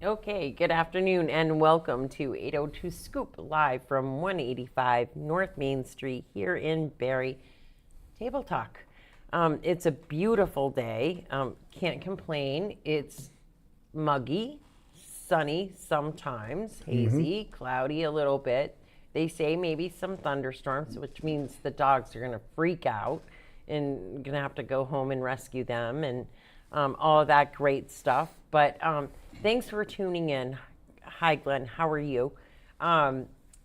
Okay, good afternoon and welcome to 802 Scoop live from 185 North Main Street here in Barrie. Table Talk. It's a beautiful day. Can't complain. It's muggy, sunny sometimes, hazy, cloudy a little bit. They say maybe some thunderstorms, which means the dogs are going to freak out and going to have to go home and rescue them and all of that great stuff. But thanks for tuning in. Hi, Glenn. How are you?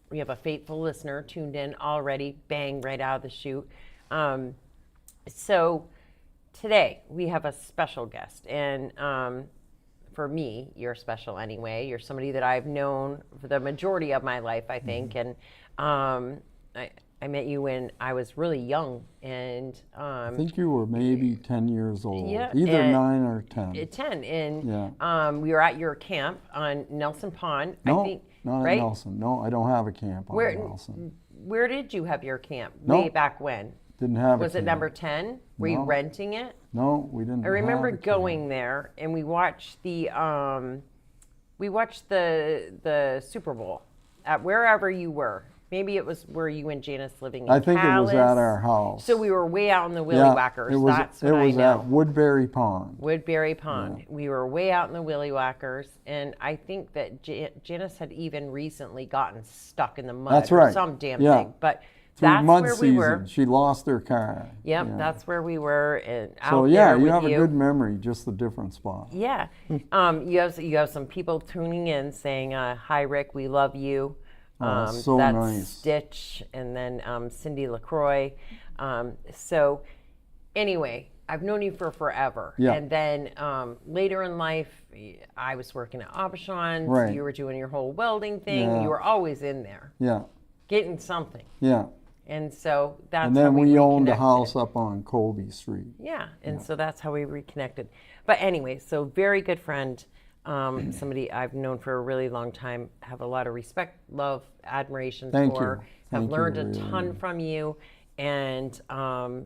We have a faithful listener tuned in already. Bang, right out of the chute. So today we have a special guest. And for me, you're special anyway. You're somebody that I've known for the majority of my life, I think. And I met you when I was really young, and I think you were maybe 10 years old, yeah, either 9 or 10. 10, and we were at your camp on Nelson Pond. No, I think, not right? at Nelson. No, I don't have a camp on Nelson. Where did you have your camp? No, way back when? Didn't have Was a camp. it number 10? Were you renting it? No, we didn't. I remember have a going camp. there, and we watched the Super Bowl at wherever you were. Maybe it was where you and Janice living in I think Calais. it was at our house. So we were way out in the Willy Whackers. It was, That's what it was I know. at Woodbury Pond. Woodbury Pond. Yeah. We were way out in the Willy Whackers, and I think that Janice had even recently gotten stuck in the mud. That's right. Or some damn Yeah. thing. But Through that's mud where season, we were. she lost her car. Yep, Yeah. that's where we were. And out So there yeah, you with have a good memory, just a different spot. Yeah. You have some people tuning in saying, "Hi, Rick, we love you." So that's nice. Stitch, and then Cindy LaCroix. So anyway, I've known you for forever. Yeah. And then later in life, I was working at Aubuchon. Right. You were doing your whole welding thing. Yeah. You were always in there. Yeah. Getting something. Yeah. And so that's And how then we owned a reconnected. house up on Colby Street. Yeah, and so that's how we reconnected. But anyway, so very good friend, somebody I've known for a really long time, have a lot of respect, love, admiration Thank for, you. have Thank you, learned a really. ton from you, and I'm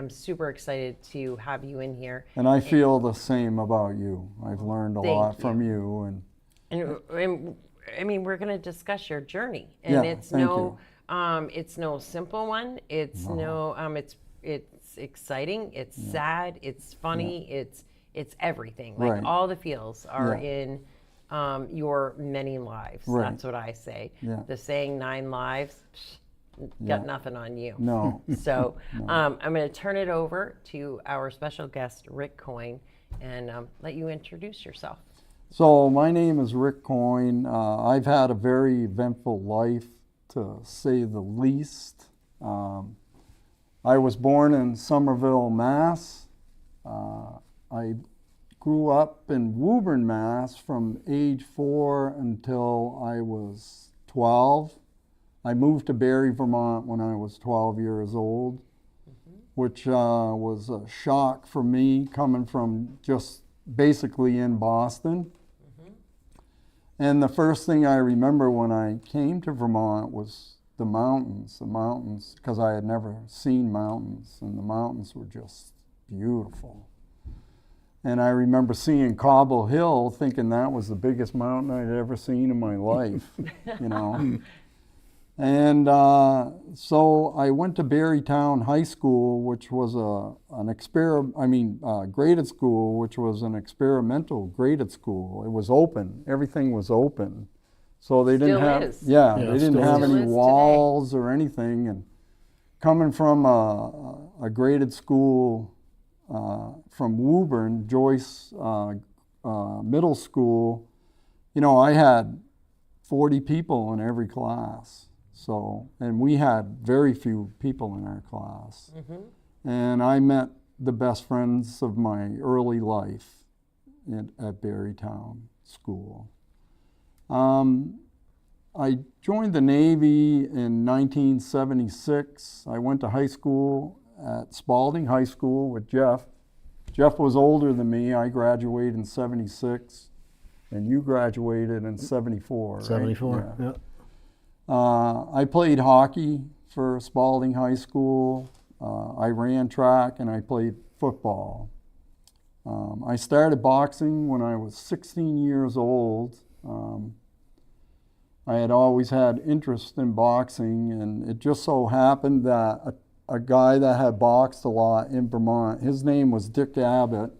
super excited to have you in here. And I feel the same about you. I've learned a Thank lot you. from you. And I mean, we're going to discuss your journey, and Yeah, it's thank it's no simple one. It's it's exciting. It's sad. It's funny. It's everything. Like Right. all the feels are Yeah. in your many lives. Right. That's what I say. Yeah. The saying 9 lives, got nothing on you. No. So I'm going to turn it over to our special guest, Rick Coyne, and let you introduce yourself. So my name is Rick Coyne. I've had a very eventful life, to say the least. I was born in Somerville, Mass. I grew up in Woburn, Mass from age 4 until I was 12. I moved to Barrie, Vermont when I was 12 years old, which was a shock for me, coming from just basically in Boston. And the first thing I remember when I came to Vermont was the mountains, because I had never seen mountains, and the mountains were just beautiful. And I remember seeing Cobble Hill, thinking that was the biggest mountain I'd ever seen in my life, you know. And so I went to Barrytown High School, which was graded school, which was an experimental graded school. It was open. Everything was open. So they didn't have, they didn't have any walls or anything. And coming from a graded school from Woburn, Joyce Middle School, you know, I had 40 people in every class. So, and we had very few people in our class. And I met the best friends of my early life at Barrytown School. I joined the Navy in 1976. I went to high school at Spalding High School with Jeff. Jeff was older than me. I graduated in 76, and you graduated in 74, right? 74, yeah. I played hockey for Spalding High School. I ran track, and I played football. I started boxing when I was 16 years old. I had always had interest in boxing, and it just so happened that a guy that had boxed a lot in Vermont, his name was Dick Abbott,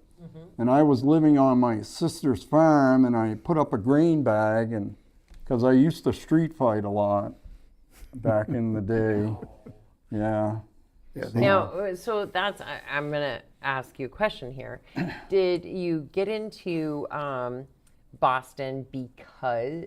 and I was living on my sister's farm, and I put up a grain bag, and because I used to street fight a lot back in the day. Yeah. Now, so I'm going to ask you a question here. Did you get into boxing because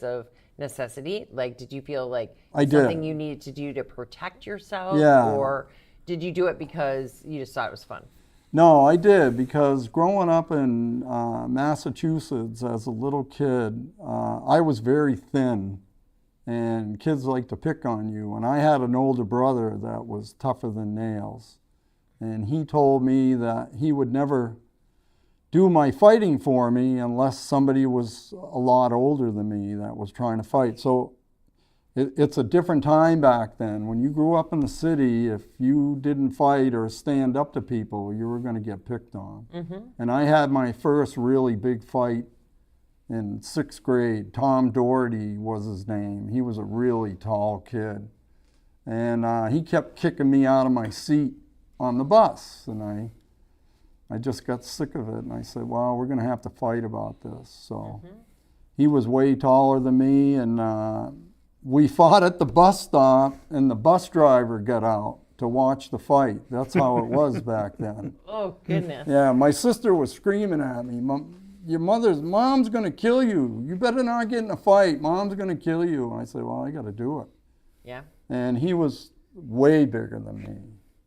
of necessity? Like, did you feel like something you needed to do to protect yourself? Yeah. Or did you do it because you just thought it was fun? No, I did, because growing up in Massachusetts as a little kid, I was very thin, and kids like to pick on you. And I had an older brother that was tougher than nails, and he told me that he would never do my fighting for me unless somebody was a lot older than me that was trying to fight. So it's a different time back then. When you grew up in the city, if you didn't fight or stand up to people, you were going to get picked on. And I had my first really big fight in 6th grade. Tom Doherty was his name. He was a really tall kid. And he kept kicking me out of my seat on the bus. And I just got sick of it, and I said, well, we're going to have to fight about this. So he was way taller than me, and we fought at the bus stop, and the bus driver got out to watch the fight. That's how it was back then. Oh, goodness. Yeah, my sister was screaming at me, Mom's going to kill you. You better not get in a fight. Mom's going to kill you. And I said, well, I got to do it. Yeah. And he was way bigger than me.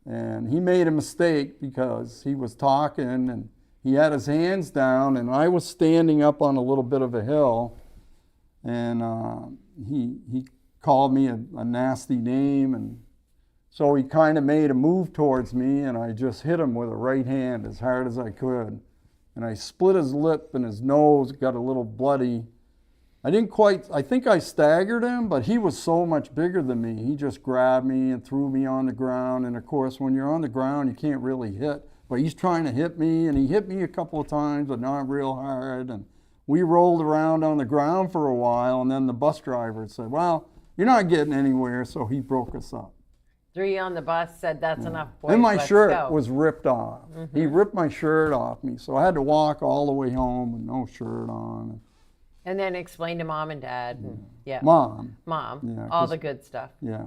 And he made a mistake because he was talking and he had his hands down, and I was standing up on a little bit of a hill, and he called me a nasty name, and so he kind of made a move towards me, and I just hit him with a right hand as hard as I could, and I split his lip, and his nose got a little bloody. I think I staggered him, but he was so much bigger than me. He just grabbed me and threw me on the ground. And of course, when you're on the ground, you can't really hit. But he's trying to hit me, and he hit me a couple of times, but not real hard. And we rolled around on the ground for a while, and then the bus driver said, well, you're not getting anywhere, so he broke us up. Threw you on the bus, said, that's enough, boys, And my let's shirt go. was ripped off. He ripped my shirt off me, so I had to walk all the way home with no shirt on. And then explain to Mom and Dad. And, yeah. Mom. Yeah, all the good stuff. Yeah.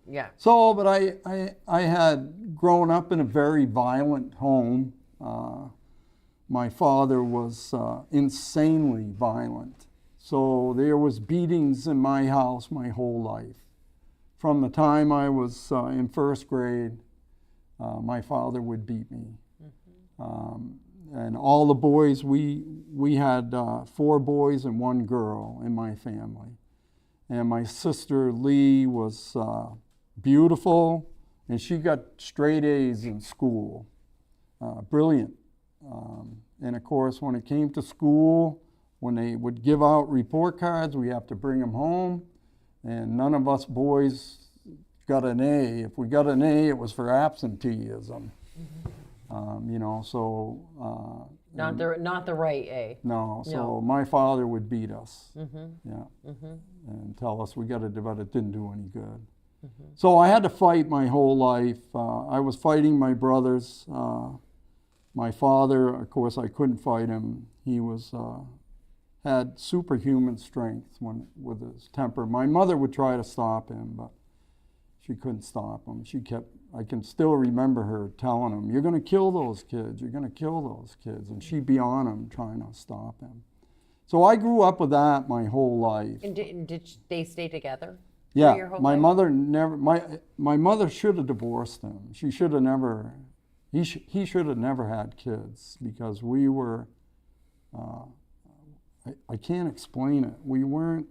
Yeah. So, but I had grown up in a very violent home. My father was insanely violent. So there was beatings in my house my whole life. From the time I was in 1st grade, my father would beat me. And all the boys, we had 4 boys and 1 girl in my family. And my sister Lee was beautiful, and she got straight A's in school. Brilliant. And of course, when it came to school, when they would give out report cards, we have to bring them home. And none of us boys got an A. If we got an A, it was for absenteeism. Not the right A. No, so my father would beat us, and tell us we got to do, but it didn't do any good. So I had to fight my whole life. I was fighting my brothers. My father, of course, I couldn't fight him. He had superhuman strength with his temper. My mother would try to stop him, but she couldn't stop him. I can still remember her telling him, you're going to kill those kids, you're going to kill those kids. And she'd be on him trying to stop him. So I grew up with that my whole life. And did they stay together? Yeah, your whole my life? mother never, my mother should have divorced him. She should have never, he should have never had kids, because we were I can't explain it. We weren't,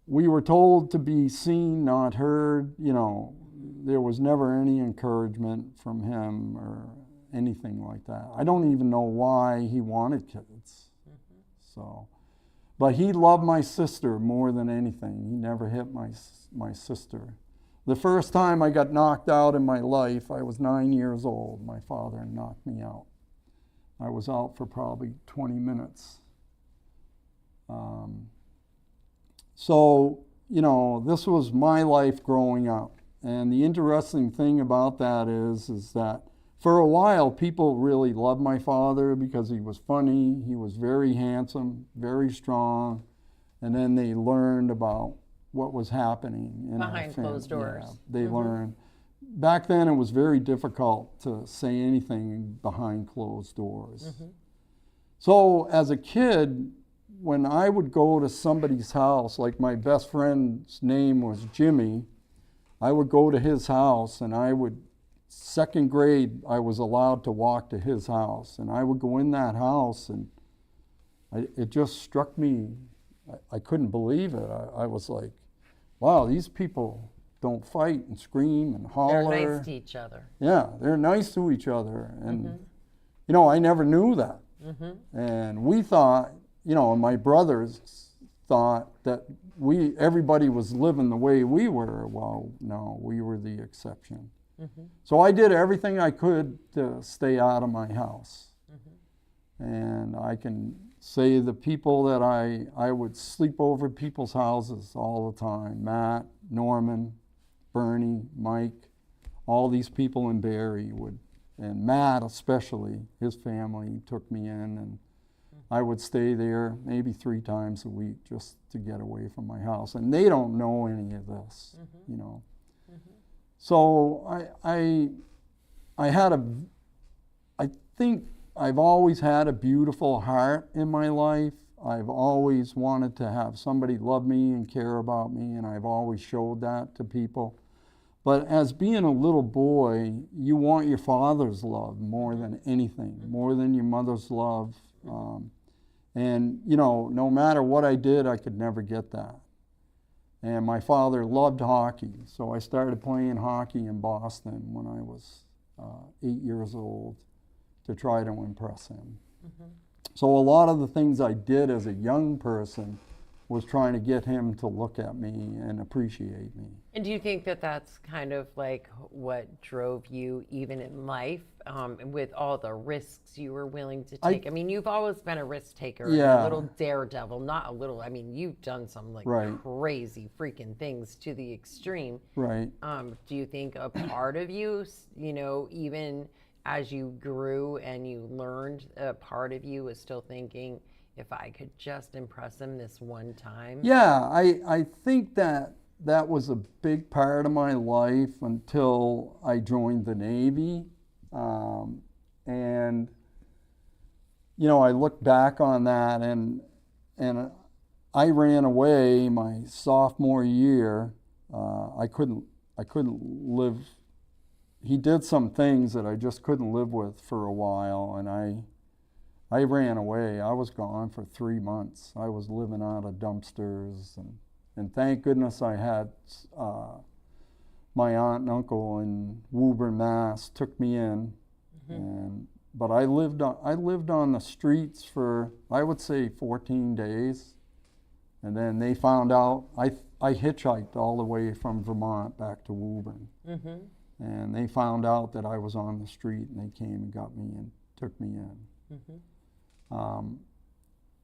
we were told to be seen, not heard. You know, there was never any encouragement from him or anything like that. I don't even know why he wanted kids. So, but he loved my sister more than anything. He never hit my sister. The first time I got knocked out in my life, I was 9 years old. My father knocked me out. I was out for probably 20 minutes. So, you know, this was my life growing up. And the interesting thing about that is that for a while, people really loved my father because he was funny, he was very handsome, very strong, and then they learned about what was happening in behind closed doors. Yeah, they learned. Back then, it was very difficult to say anything behind closed doors. So as a kid, when I would go to somebody's house, like my best friend's name was Jimmy, I would go to his house, and I would, second grade, I was allowed to walk to his house, and I would go in that house, and it just struck me, I couldn't believe it. I was like, wow, these people don't fight and scream and holler. They're nice to each other. Yeah, they're nice to each other, and you know, I never knew that. And we thought, you know, my brothers thought that everybody was living the way we were. Well, no, we were the exception. So I did everything I could to stay out of my house. And I can say the people that I would sleep over people's houses all the time. Matt, Norman, Bernie, Mike, all these people in Barrie would, and Matt especially, his family took me in, and I would stay there maybe 3 times a week just to get away from my house. And they don't know any of this, you know. So I think I've always had a beautiful heart in my life. I've always wanted to have somebody love me and care about me, and I've always showed that to people. But as being a little boy, you want your father's love more than anything, more than your mother's love. And, you know, no matter what I did, I could never get that. And my father loved hockey, so I started playing hockey in Boston when I was 8 years old to try to impress him. So a lot of the things I did as a young person was trying to get him to look at me and appreciate me. And do you think that that's kind of like what drove you even in life, with all the risks you were willing to take? I mean, you've always been a risk taker, and a little daredevil, not a little, I mean, you've done some like crazy freaking things to the extreme. Right. Do you think a part of you, you know, even as you grew and you learned, a part of you was still thinking, if I could just impress him this one time? Yeah, I think that was a big part of my life until I joined the Navy. And, you know, I look back on that, and I ran away my sophomore year. I couldn't live. He did some things that I just couldn't live with for a while, and I ran away. I was gone for 3 months. I was living out of dumpsters, and thank goodness I had my aunt and uncle in Woburn, Mass. Took me in, but I lived on the streets for, I would say, 14 days, and then they found out. I hitchhiked all the way from Vermont back to Woburn, and they found out that I was on the street, and they came and got me and took me in.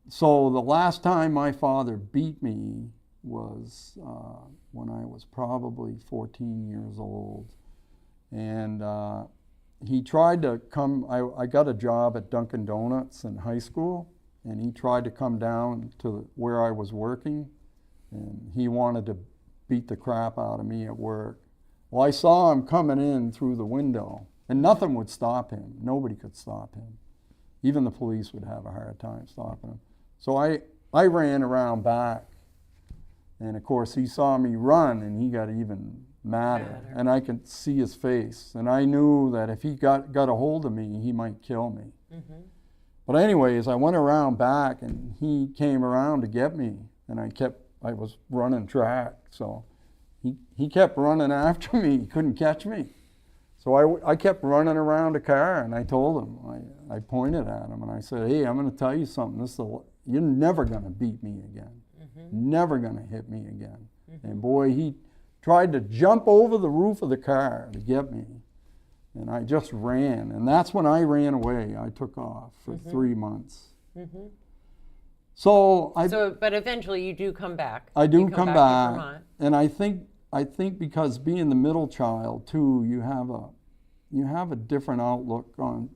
So the last time my father beat me was when I was probably 14 years old. And he tried to come, I got a job at Dunkin' Donuts in high school, and he tried to come down to where I was working, and he wanted to beat the crap out of me at work. Well, I saw him coming in through the window, and nothing would stop him. Nobody could stop him. Even the police would have a hard time stopping him. So I ran around back, and of course he saw me run, and he got even madder. And I could see his face, and I knew that if he got a hold of me, he might kill me. But anyways, I went around back and he came around to get me, and I was running track, so he kept running after me. He couldn't catch me. So I kept running around the car, and I told him, I pointed at him and I said, hey, I'm going to tell you something. You're never going to beat me again. Never going to hit me again. And boy, he tried to jump over the roof of the car to get me. And I just ran, and that's when I ran away. I took off for 3 months. So but eventually you do come back. I do You come to back, Vermont. and I think because being the middle child too, you have a different outlook on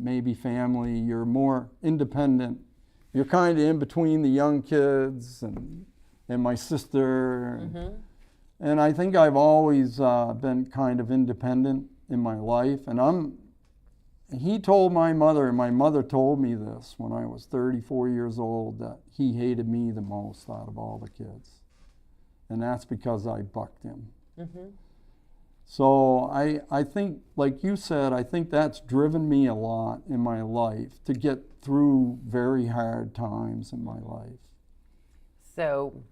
maybe family. You're more independent. You're kind of in between the young kids and my sister, and I think I've always been kind of independent in my life. And he told my mother, and my mother told me this when I was 34 years old, that he hated me the most out of all the kids. And that's because I bucked him. So I think, like you said, I think that's driven me a lot in my life to get through very hard times in my life. So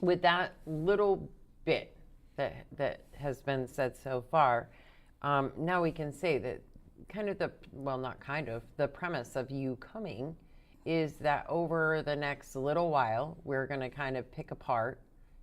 with that little bit that has been said so far, now we can say that the premise of you coming is that over the next little while, we're going to kind of pick apart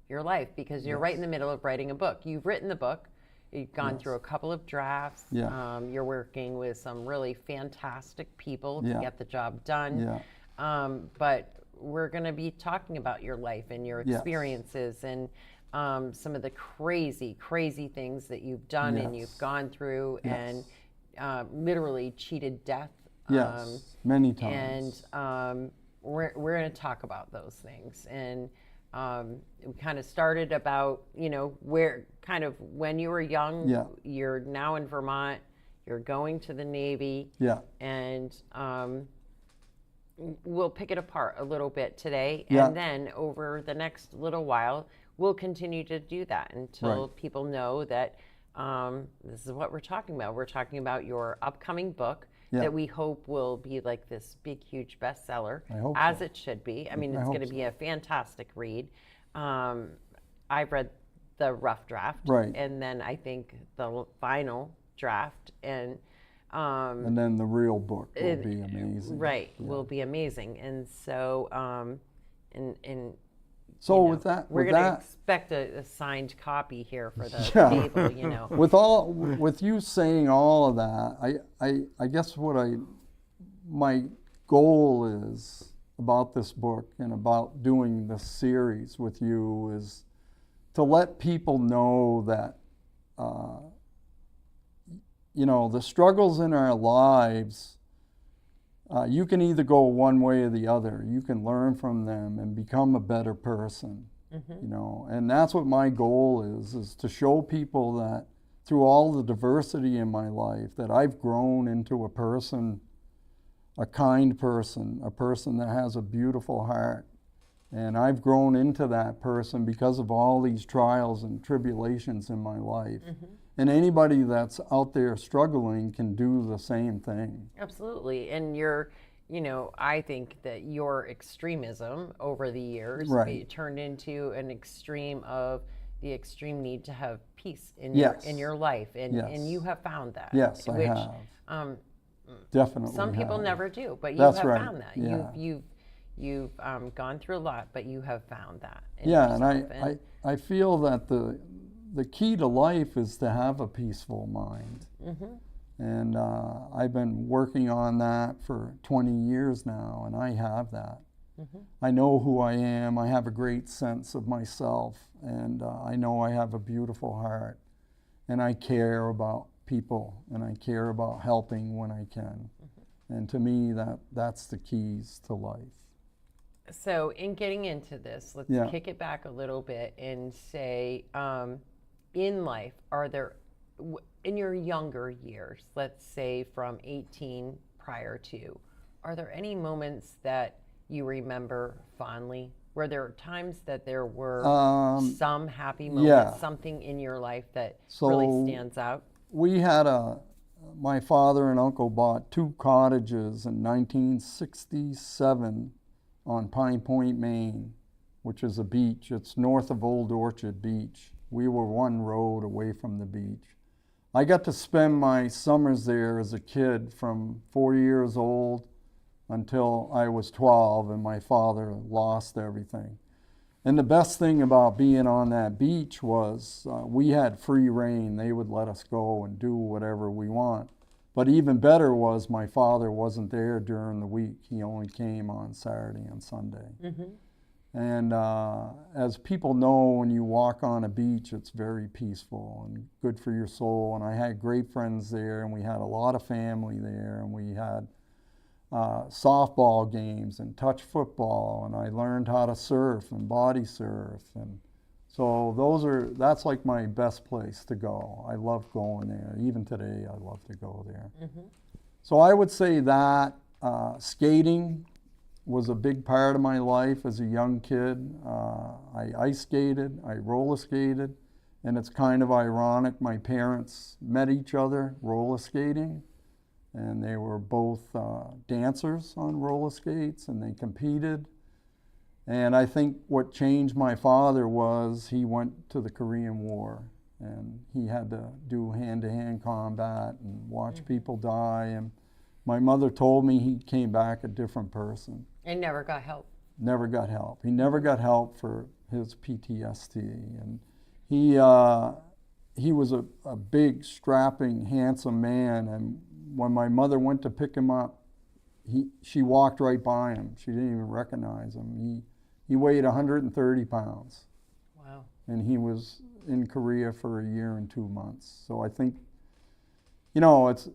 your life, because you're right in the middle of writing a book. You've written the book. You've gone through a couple of drafts. You're working with some really fantastic people to get the job done. But we're going to be talking about your life and your experiences and some of the crazy, crazy things that you've done and you've gone through and literally cheated death. Many times. And we're going to talk about those things. And we kind of started about, where kind of when you were young, you're now in Vermont, you're going to the Navy. And we'll pick it apart a little bit today. And then over the next little while, we'll continue to do that until people know that this is what we're talking about. We're talking about your upcoming book that we hope will be like this big, huge bestseller, as it should be. I mean, it's going to be a fantastic read. I've read the rough draft, and then I think the final draft, and then the real book will be amazing. Will be amazing. And so, so with that, we're going to expect a signed copy here for the table. With you saying all of that, I guess my goal is about this book and about doing this series with you is to let people know that the struggles in our lives, you can either go one way or the other. You can learn from them and become a better person, and that's what my goal is to show people that through all the diversity in my life, that I've grown into a person, a kind person, a person that has a beautiful heart. And I've grown into that person because of all these trials and tribulations in my life. And anybody that's out there struggling can do the same thing. Absolutely. And I think that your extremism over the years turned into an extreme of the extreme need to have peace in your life. And you have found that. Yes, I have. Definitely. Some people never do, but you have found that. You've gone through a lot, but you have found that. And I feel that the key to life is to have a peaceful mind. And I've been working on that for 20 years now, and I have that. I know who I am. I have a great sense of myself, and I know I have a beautiful heart, and I care about people, and I care about helping when I can. And to me, that's the keys to life. So in getting into this, let's kick it back a little bit and say, in life, are there, in your younger years, let's say from 18 prior to, are there any moments that you remember fondly? Were there times that there were some happy moments, something in your life that really stands out? We had my father and uncle bought 2 cottages in 1967 on Pine Point, Maine, which is a beach. It's north of Old Orchard Beach. We were 1 road away from the beach. I got to spend my summers there as a kid from 4 years old until I was 12, and my father lost everything. And the best thing about being on that beach was we had free reign. They would let us go and do whatever we want. But even better was my father wasn't there during the week. He only came on Saturday and Sunday. And as people know, when you walk on a beach, it's very peaceful and good for your soul. And I had great friends there, and we had a lot of family there, and we had softball games and touch football, and I learned how to surf and body surf. And so that's like my best place to go. I love going there. Even today, I love to go there. So I would say that skating was a big part of my life as a young kid. I ice skated, I roller skated, and it's kind of ironic. My parents met each other roller skating, and they were both dancers on roller skates, and they competed. And I think what changed my father was he went to the Korean War, and he had to do hand-to-hand combat and watch people die. And my mother told me he came back a different person. And never got help. Never got help. He never got help for his PTSD. And he was a big, strapping, handsome man. And when my mother went to pick him up, she walked right by him. She didn't even recognize him. He weighed 130 pounds. Wow. And he was in Korea for 1 year and 2 months. So I think, you know, it's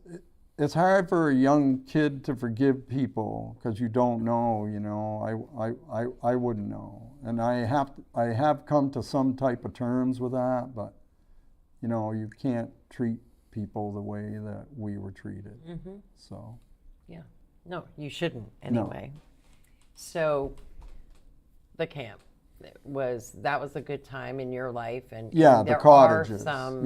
hard for a young kid to forgive people because you don't know, you know. I wouldn't know. And I have come to some type of terms with that, but, you know, you can't treat people the way that we were treated. So. Yeah. No, you shouldn't anyway. No. So the camp, that was a good time in your life, and yeah, there the cottages. are some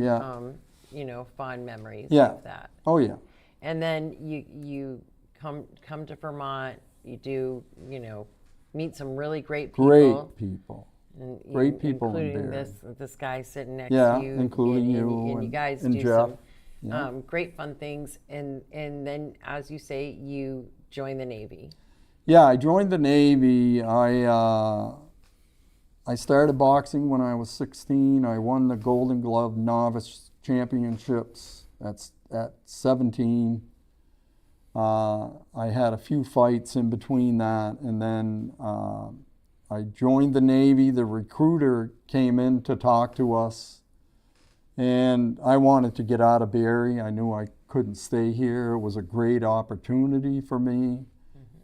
you know, fond memories of that. Oh yeah. And then you come to Vermont, you do, you know, meet some really great people. Great people. And, great people including in Barrie. this guy sitting next to you. Including you. And you guys and do Jeff. some great fun things. And then, as you say, you join the Navy. Yeah, I joined the Navy. I started boxing when I was 16. I won the Golden Glove Novice Championships at 17. I had a few fights in between that, and then I joined the Navy. The recruiter came in to talk to us, and I wanted to get out of Barrie. I knew I couldn't stay here. It was a great opportunity for me.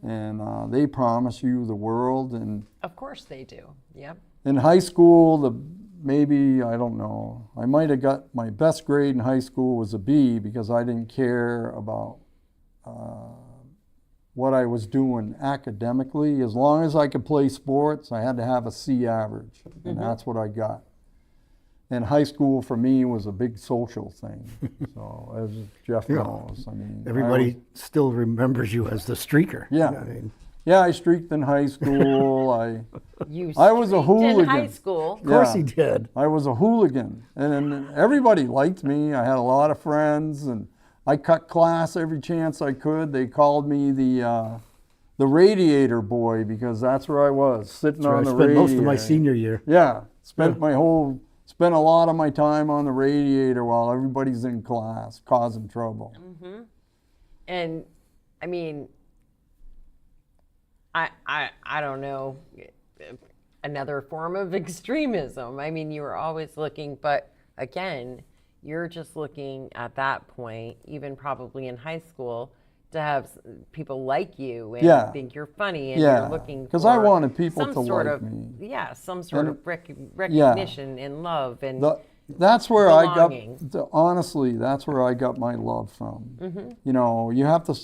And they promise you the world. And of course they do. Yep. In high school, maybe, I don't know, I might have got my best grade in high school was a B because I didn't care about what I was doing academically. As long as I could play sports, I had to have a C average, and that's what I got. And high school for me was a big social thing. So as Jeff knows, I mean, everybody still remembers you as the streaker. Yeah. I mean, yeah, I streaked in high school. I was a hooligan. In high school. Of course he did. I was a hooligan, and everybody liked me. I had a lot of friends, and I cut class every chance I could. They called me the radiator boy because that's where I was, sitting on the radiator. I spent most of my senior year. Yeah, spent a lot of my time on the radiator while everybody's in class, causing trouble. And I mean, I don't know, another form of extremism. I mean, you were always looking, but again, you're just looking at that point, even probably in high school, to have people like you and think you're funny, and you're looking because I wanted people to like me. Yeah, some sort of recognition and love and that's where belonging. Honestly, that's where I got my love from. You know, you have to.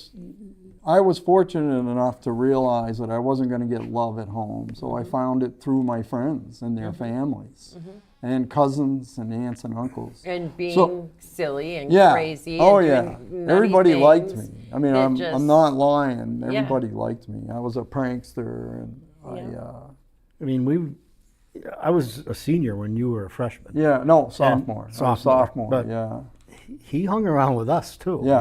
I was fortunate enough to realize that I wasn't going to get love at home, so I found it through my friends and their families. and cousins and aunts and uncles. And being So- silly and Yeah. crazy. Oh and yeah. doing nutty Everybody liked things me. I mean, that I'm just- not lying. Yeah. Everybody liked me. I was a prankster, and Yeah. I mean, I was a senior when you were a freshman. no, sophomore. I was sophomore, sophomore. but- Yeah. He hung around with us too. Yeah.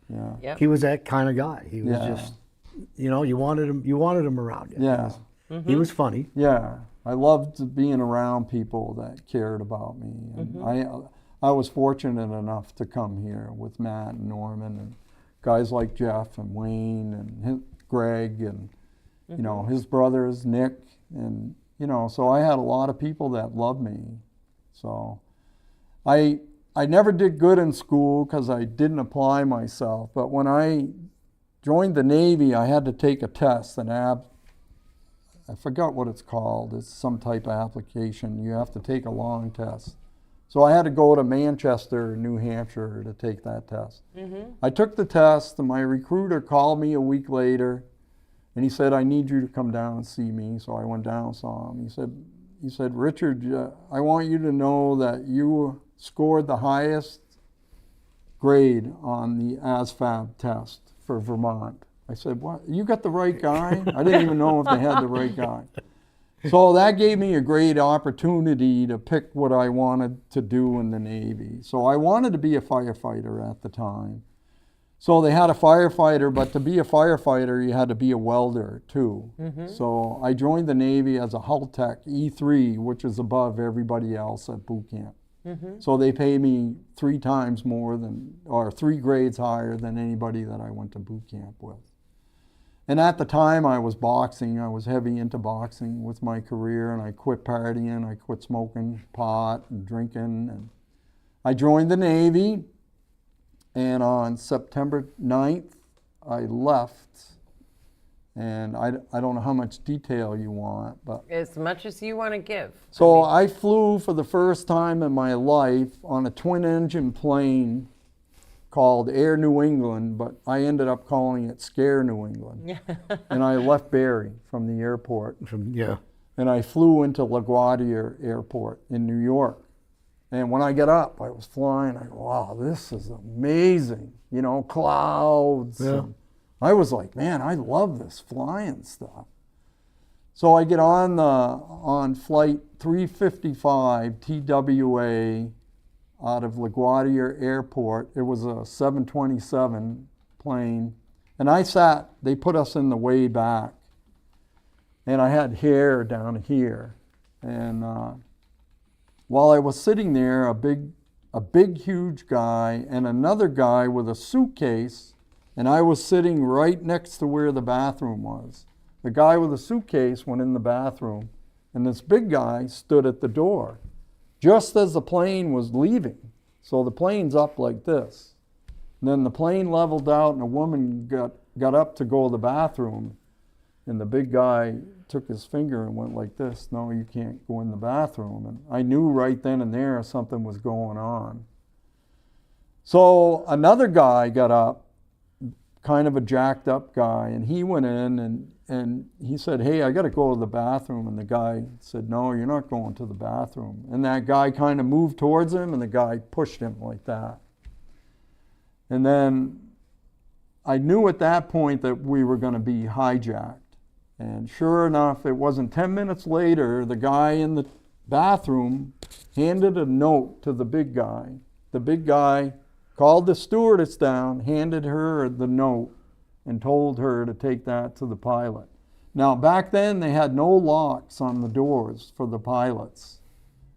Yeah. He Yep. was that kind of guy. He was Yeah. just, you wanted him around you. Yeah. He was funny. Yeah, I loved being around people that cared about me. And I was fortunate enough to come here with Matt and Norman and guys like Jeff and Wayne and Greg and you know his brothers Nick and you know so I had a lot of people that loved me. So I never did good in school because I didn't apply myself. But when I joined the Navy, I had to take a test, I forgot what it's called. It's some type of application. You have to take a long test. So I had to go to Manchester, New Hampshire to take that test. I took the test and my recruiter called me a week later and he said, I need you to come down and see me. So I went down and saw him. He said, Richard, I want you to know that you scored the highest grade on the ASVAB test for Vermont. I said, what? You got the right guy? I didn't even know if they had the right guy. So that gave me a great opportunity to pick what I wanted to do in the Navy. So I wanted to be a firefighter at the time. So they had a firefighter, but to be a firefighter, you had to be a welder too. So I joined the Navy as a hull tech, E3, which is above everybody else at boot camp. So they pay me 3 times more than, or 3 grades higher than anybody that I went to boot camp with. And at the time I was boxing, I was heavy into boxing with my career, and I quit partying, I quit smoking pot and drinking, and I joined the Navy, and on September 9th, I left. And I don't know how much detail you want, but As much as you want to give. so I flew for the first time in my life on a twin-engine plane called Air New England, but I ended up calling it Scare New England. And I left Barrie from the airport, Yeah. and I flew into LaGuardia Airport in New York. And when I get up, I was flying. I go, wow, this is amazing. You know, clouds. Yeah. And I was like, man, I love this flying stuff. So I get on flight 355 TWA out of LaGuardia Airport. It was a 727 plane. And they put us in the way back. And I had hair down here. And while I was sitting there, a big, huge guy and another guy with a suitcase, and I was sitting right next to where the bathroom was. The guy with the suitcase went in the bathroom, and this big guy stood at the door just as the plane was leaving. So the plane's up like this. And then the plane leveled out, and a woman got up to go to the bathroom, and the big guy took his finger and went like this, no, you can't go in the bathroom. And I knew right then and there something was going on. So another guy got up, kind of a jacked up guy, and he went in and he said, hey, I got to go to the bathroom. And the guy said, no, you're not going to the bathroom. And that guy kind of moved towards him, and the guy pushed him like that. And then I knew at that point that we were going to be hijacked. And sure enough, it wasn't 10 minutes later, the guy in the bathroom handed a note to the big guy. The big guy called the stewardess down, handed her the note, and told her to take that to the pilot. Now, back then, they had no locks on the doors for the pilots.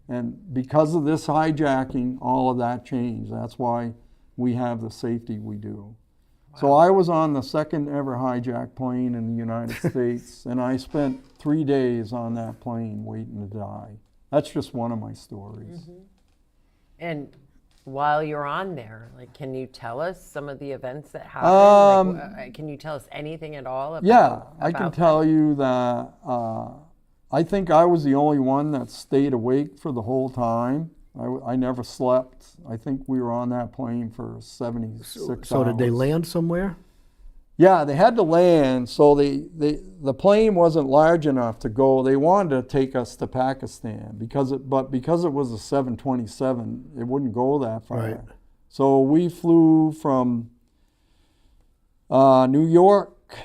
And because of this hijacking, all of that changed. That's why we have the safety we do. Wow. So I was on the second ever hijacked plane in the United States, and I spent 3 days on that plane waiting to die. That's just one of my stories. And while you're on there, like, can you tell us some of the events that happened? Can you tell us anything at all about I can tell you that I think I was the only one that stayed awake for the whole time. I never slept. I think we were on that plane for 76 hours. So did they land somewhere? Yeah, they had to land, so the plane wasn't large enough to go. They wanted to take us to Pakistan but because it was a 727, it wouldn't go that far. Right. So we flew from New York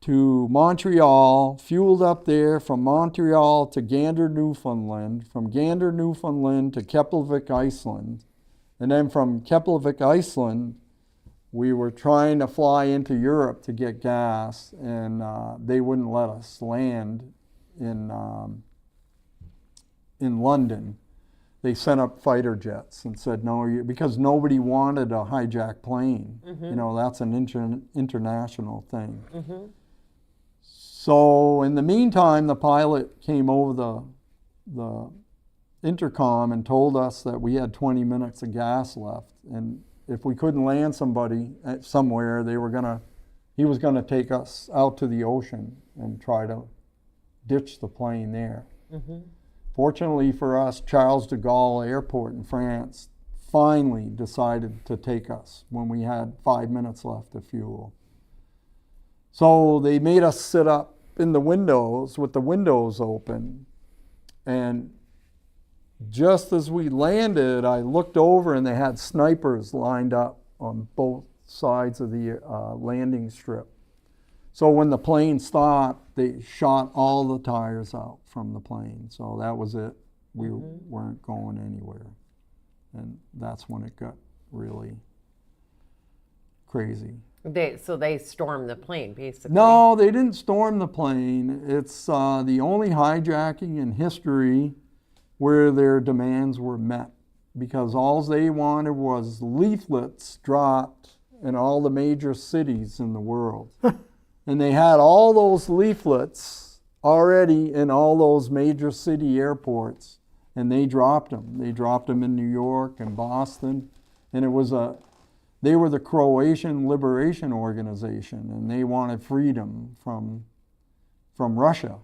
to Montreal, fueled up there, from Montreal to Gander, Newfoundland, from Gander, Newfoundland to Keflavik, Iceland, and then from Keflavik, Iceland, we were trying to fly into Europe to get gas, and they wouldn't let us land in London. They sent up fighter jets and said no, because nobody wanted a hijacked plane. You know, that's an international thing. So in the meantime, the pilot came over the intercom and told us that we had 20 minutes of gas left, and if we couldn't land somebody somewhere, he was gonna take us out to the ocean and try to ditch the plane there. Fortunately for us, Charles de Gaulle Airport in France finally decided to take us when we had 5 minutes left of fuel. So they made us sit up in the windows with the windows open, and just as we landed, I looked over and they had snipers lined up on both sides of the landing strip. So when the plane stopped, they shot all the tires out from the plane. So that was it. We weren't going anywhere. And that's when it got really crazy. So they stormed the plane, basically. No, they didn't storm the plane. It's the only hijacking in history where their demands were met, because all they wanted was leaflets dropped in all the major cities in the world. And they had all those leaflets already in all those major city airports, and they dropped them. They dropped them in New York and Boston, and they were the Croatian Liberation Organization, and they wanted freedom from Russia.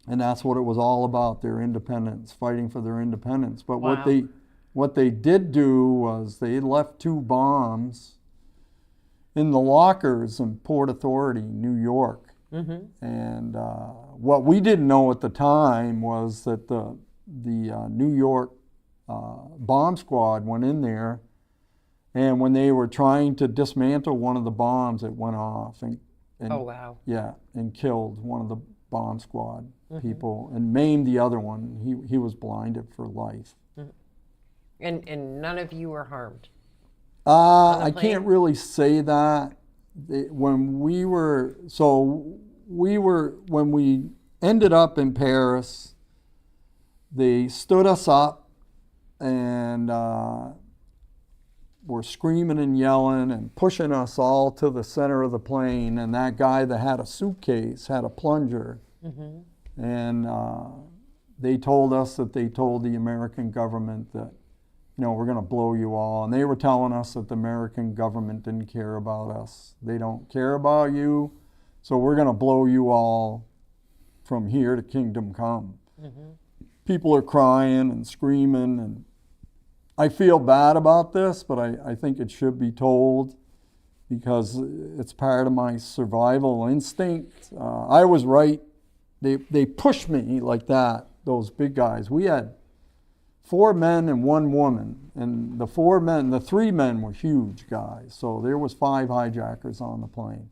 And that's what it was all about, their independence, fighting for their independence. But Wow. what they did do was they left 2 bombs in the lockers in Port Authority, New York. And what we didn't know at the time was that the New York bomb squad went in there, and when they were trying to dismantle one of the bombs, it went off and Oh, wow. yeah, and killed one of the bomb squad people and maimed the other one. He was blinded for life. And none of you were harmed? I plane? can't really say that. When we ended up in Paris, they stood us up and were screaming and yelling and pushing us all to the center of the plane. And that guy that had a suitcase had a plunger. And they told us that they told the American government that, you know, we're going to blow you all. And they were telling us that the American government didn't care about us. They don't care about you, so we're going to blow you all from here to kingdom come. People are crying and screaming, and I feel bad about this, but I think it should be told because it's part of my survival instinct. I was right. They pushed me like that, those big guys. We had 4 men and 1 woman, and the 3 men were huge guys, so there was 5 hijackers on the plane.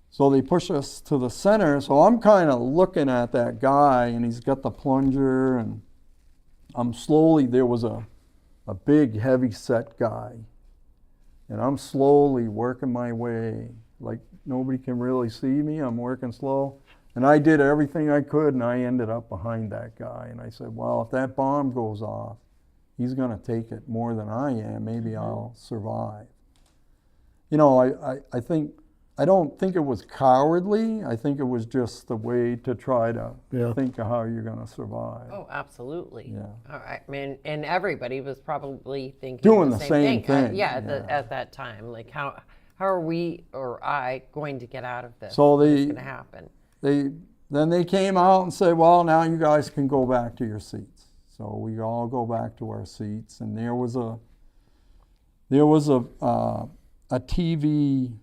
So they push us to the center, so I'm kind of looking at that guy, and he's got the plunger, and there was a big heavy set guy, and I'm slowly working my way, like nobody can really see me, I'm working slow. And I did everything I could, and I ended up behind that guy. And I said, well, if that bomb goes off, he's going to take it more than I am. Maybe I'll survive. You know, I don't think it was cowardly. I think it was just the way to try to think of how you're going to survive. Oh, absolutely. Yeah. All right. I mean, and everybody was probably thinking Doing the the same same thing, at that time. Like, how are we or I going to get out of this? So What's going to happen? Then they came out and said, well, now you guys can go back to your seats. So we all go back to our seats, and there was a TV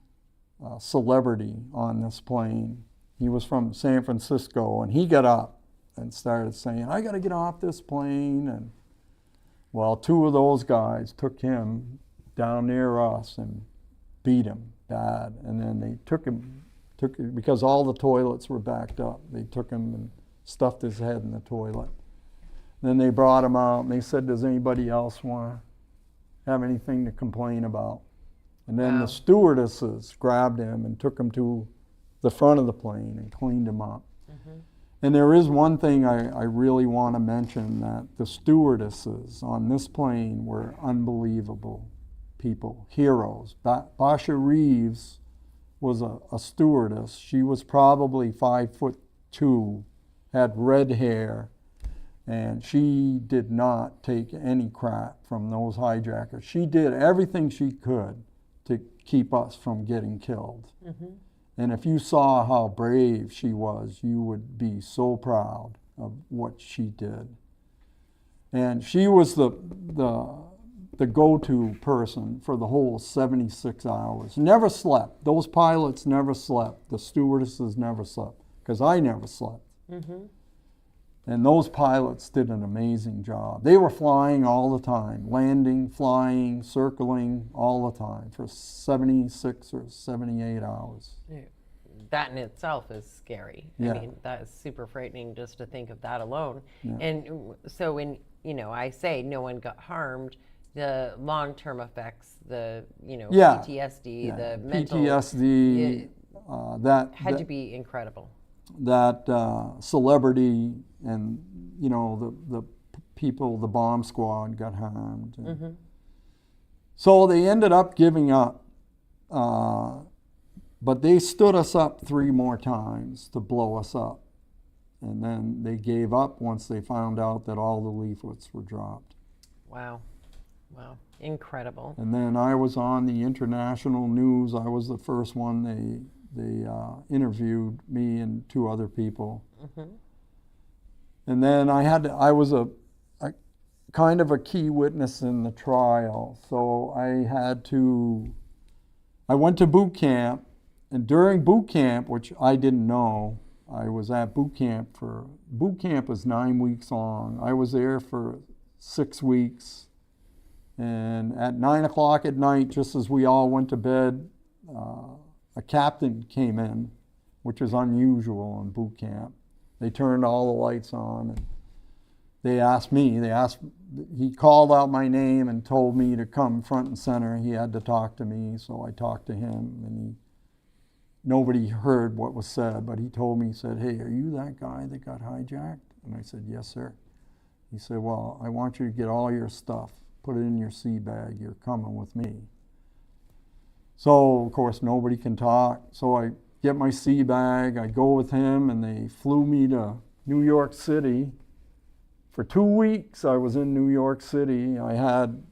celebrity on this plane. He was from San Francisco, and he got up and started saying, I got to get off this plane. And well, two of those guys took him down near us and beat him bad. And then they took him, because all the toilets were backed up. They took him and stuffed his head in the toilet. Then they brought him out and they said, does anybody else want to have anything to complain about? And then Wow. the stewardesses grabbed him and took him to the front of the plane and cleaned him up. Mm-hmm. And there is one thing I really want to mention, that the stewardesses on this plane were unbelievable people, heroes. Basha Reeves was a stewardess. She was probably 5'2", had red hair, and she did not take any crap from those hijackers. She did everything she could to keep us from getting killed. Mm-hmm. And if you saw how brave she was, you would be so proud of what she did. And she was the go-to person for the whole 76 hours. Never slept. Those pilots never slept. The stewardesses never slept, because I never slept. Mm-hmm. And those pilots did an amazing job. They were flying all the time, landing, flying, circling all the time for 76 or 78 hours. That in itself is scary. Yeah. I mean, that is super frightening just to think of that alone. Yeah. And so when, I say no one got harmed, the long-term effects, the, Yeah. PTSD, Yeah. the mental, PTSD, had to be incredible. that celebrity, and the people, the bomb squad got harmed. Mm-hmm. So they ended up giving up, but they stood us up 3 more times to blow us up, and then they gave up once they found out that all the leaflets were dropped. Wow, incredible. And then I was on the international news. I was the first one. They interviewed me and 2 other people. Mm-hmm. And then I was a kind of a key witness in the trial. So I went to boot camp, and during boot camp, which I didn't know, I was at boot camp was 9 weeks long. I was there for 6 weeks. And at 9 o'clock at night, just as we all went to bed, a captain came in, which is unusual in boot camp. They turned all the lights on, and he called out my name and told me to come front and center. He had to talk to me, so I talked to him, and nobody heard what was said, but he told me, he said, hey, are you that guy that got hijacked? And I said, yes, sir. He said, well, I want you to get all your stuff, put it in your sea bag, you're coming with me. So, of course, nobody can talk. So I get my sea bag, I go with him, and they flew me to New York City. For 2 weeks, I was in New York City. I had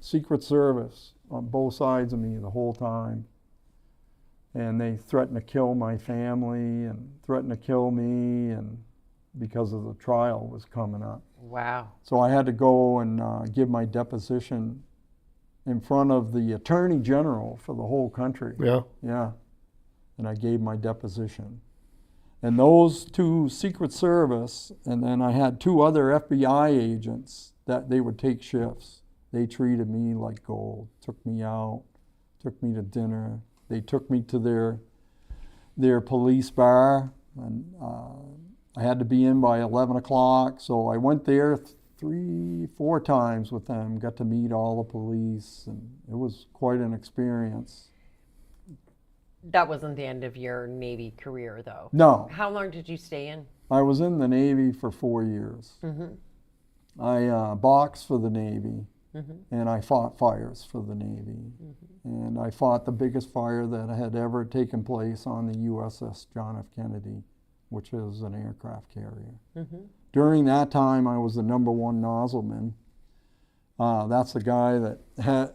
Secret Service on both sides of me the whole time. And they threatened to kill my family and threatened to kill me, and because of the trial was coming up. Wow. So I had to go and give my deposition in front of the Attorney General for the whole country. Yeah. Yeah. And I gave my deposition. And those 2 Secret Service, and then I had 2 other FBI agents that they would take shifts. They treated me like gold, took me out, took me to dinner. They took me to their police bar, and I had to be in by 11 o'clock. So I went there 3-4 times with them, got to meet all the police, and it was quite an experience. That wasn't the end of your Navy career, though. No, How long did you stay in? I was in the Navy for 4 years. Mm-hmm. I boxed for the Navy, Mm-hmm. and I fought fires for the Navy. Mm-hmm. And I fought the biggest fire that had ever taken place on the USS John F. Kennedy, which is an aircraft carrier. Mm-hmm. During that time, I was the #1 nozzleman. That's the guy that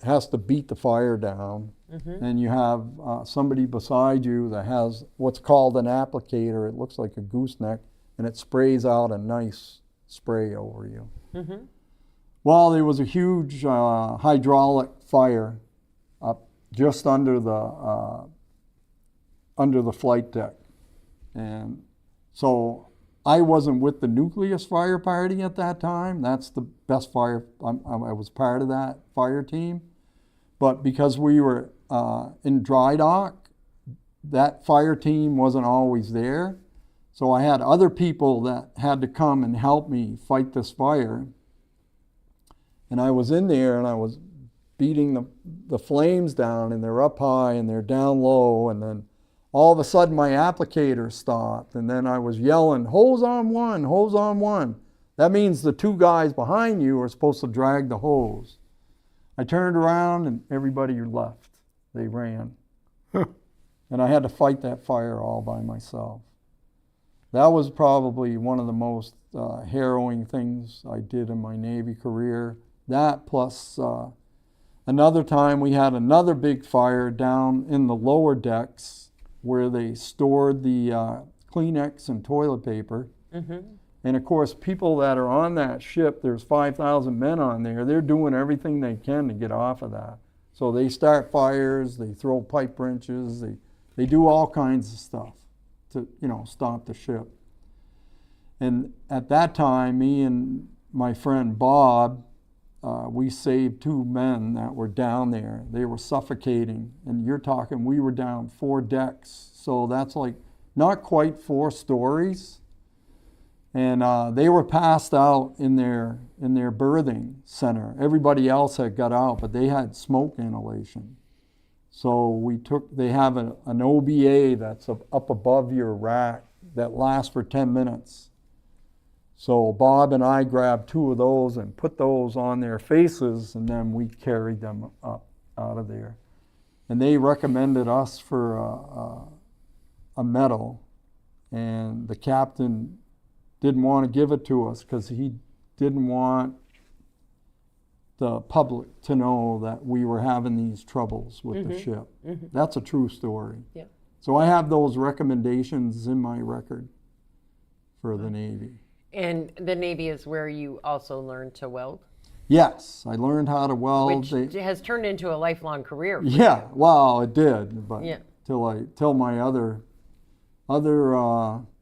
has to beat the fire down. Mm-hmm. And you have somebody beside you that has what's called an applicator. It looks like a gooseneck, and it sprays out a nice spray over you. Mm-hmm. Well, there was a huge hydraulic fire up just under the under the flight deck. And so I wasn't with the nucleus fire party at that time. That's the best fire, I was part of that fire team. But because we were in dry dock, that fire team wasn't always there. So I had other people that had to come and help me fight this fire. And I was in there and I was beating the flames down, and they're up high and they're down low, and then all of a sudden my applicator stopped, and then I was yelling, hose on one, hose on one. That means the two guys behind you are supposed to drag the hose. I turned around and everybody left. They ran. And I had to fight that fire all by myself. That was probably one of the most harrowing things I did in my Navy career. That plus another time we had another big fire down in the lower decks where they stored the Kleenex and toilet paper. Mm-hmm. And of course, people that are on that ship, there's 5,000 men on there, they're doing everything they can to get off of that. So they start fires, they throw pipe wrenches, they do all kinds of stuff to, stop the ship. And at that time, me and my friend Bob, we saved two men that were down there. They were suffocating, and you're talking, we were down 4 decks, so that's like not quite 4 stories. And they were passed out in their berthing center. Everybody else had got out, but they had smoke inhalation. So they have an OBA that's up above your rack that lasts for 10 minutes. So Bob and I grabbed 2 of those and put those on their faces, and then we carried them up out of there. And they recommended us for a medal, and the captain didn't want to give it to us because he didn't want the public to know that we were having these troubles with the ship. Mm-hmm. That's a true story. Yeah. So I have those recommendations in my record for the Navy. And the Navy is where you also learned to weld? Yes, I learned how to weld. Which has turned into a lifelong career. Yeah, well, it did, but yeah. till my other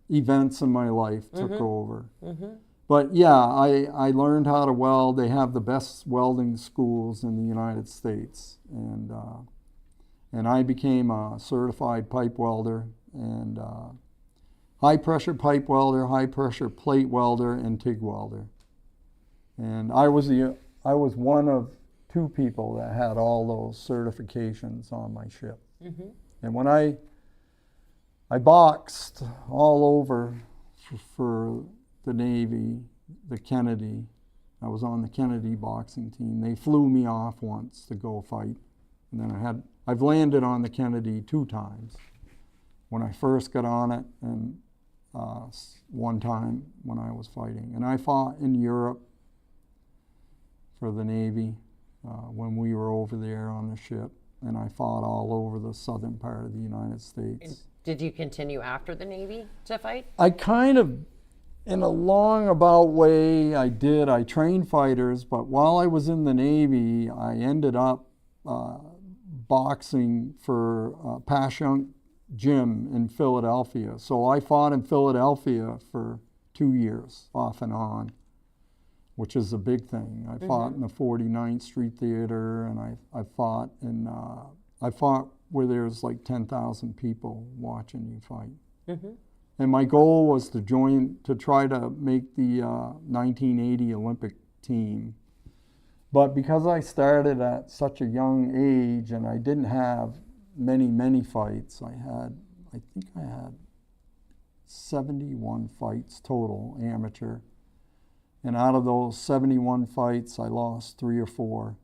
events in my life took over. Mm-hmm. But yeah, I learned how to weld. They have the best welding schools in the United States, and I became a certified pipe welder and high pressure pipe welder, high pressure plate welder, and TIG welder. And I was one of 2 people that had all those certifications on my ship. Mm-hmm. And when I boxed all over for the Navy, the Kennedy. I was on the Kennedy boxing team. They flew me off once to go fight. And then I've landed on the Kennedy 2 times. When I first got on it, and one time when I was fighting. And I fought in Europe for the Navy when we were over there on the ship. And I fought all over the southern part of the United States. And did you continue after the Navy to fight? I kind of, in a long about way, I did. I trained fighters, but while I was in the Navy, I ended up boxing for Pashunk Gym in Philadelphia. So I fought in Philadelphia for 2 years, off and on, which is a big thing. I fought in the 49th Street Theater, and I fought where there's like 10,000 people watching you fight. Mm-hmm. And my goal was to try to make the 1980 Olympic team. But because I started at such a young age and I didn't have many fights, I think I had 71 fights total, amateur. And out of those 71 fights, I lost 3 or 4.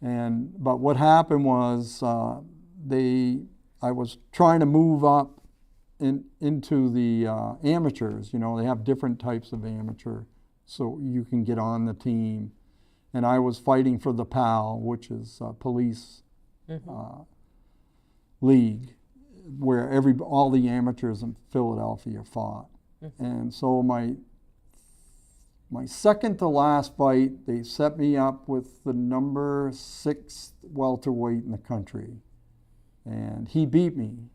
But what happened was I was trying to move up into the amateurs. They have different types of amateur, so you can get on the team. And I was fighting for the PAL, which is police league, where all the amateurs in Philadelphia fought. Mm-hmm. And so my second to last fight, they set me up with the number 6 welterweight in the country. And he beat me.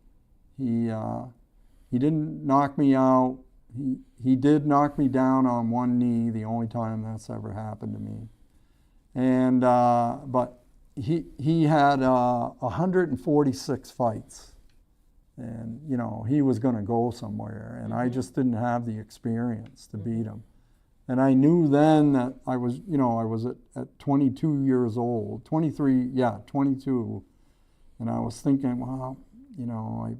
He didn't knock me out. He did knock me down on one knee, the only time that's ever happened to me. And but he had 146 fights, and you know he was going to go somewhere, and I just didn't have the experience to beat him. And I knew then that I was at 22 years old, 23, 22, and I was thinking, well, you know,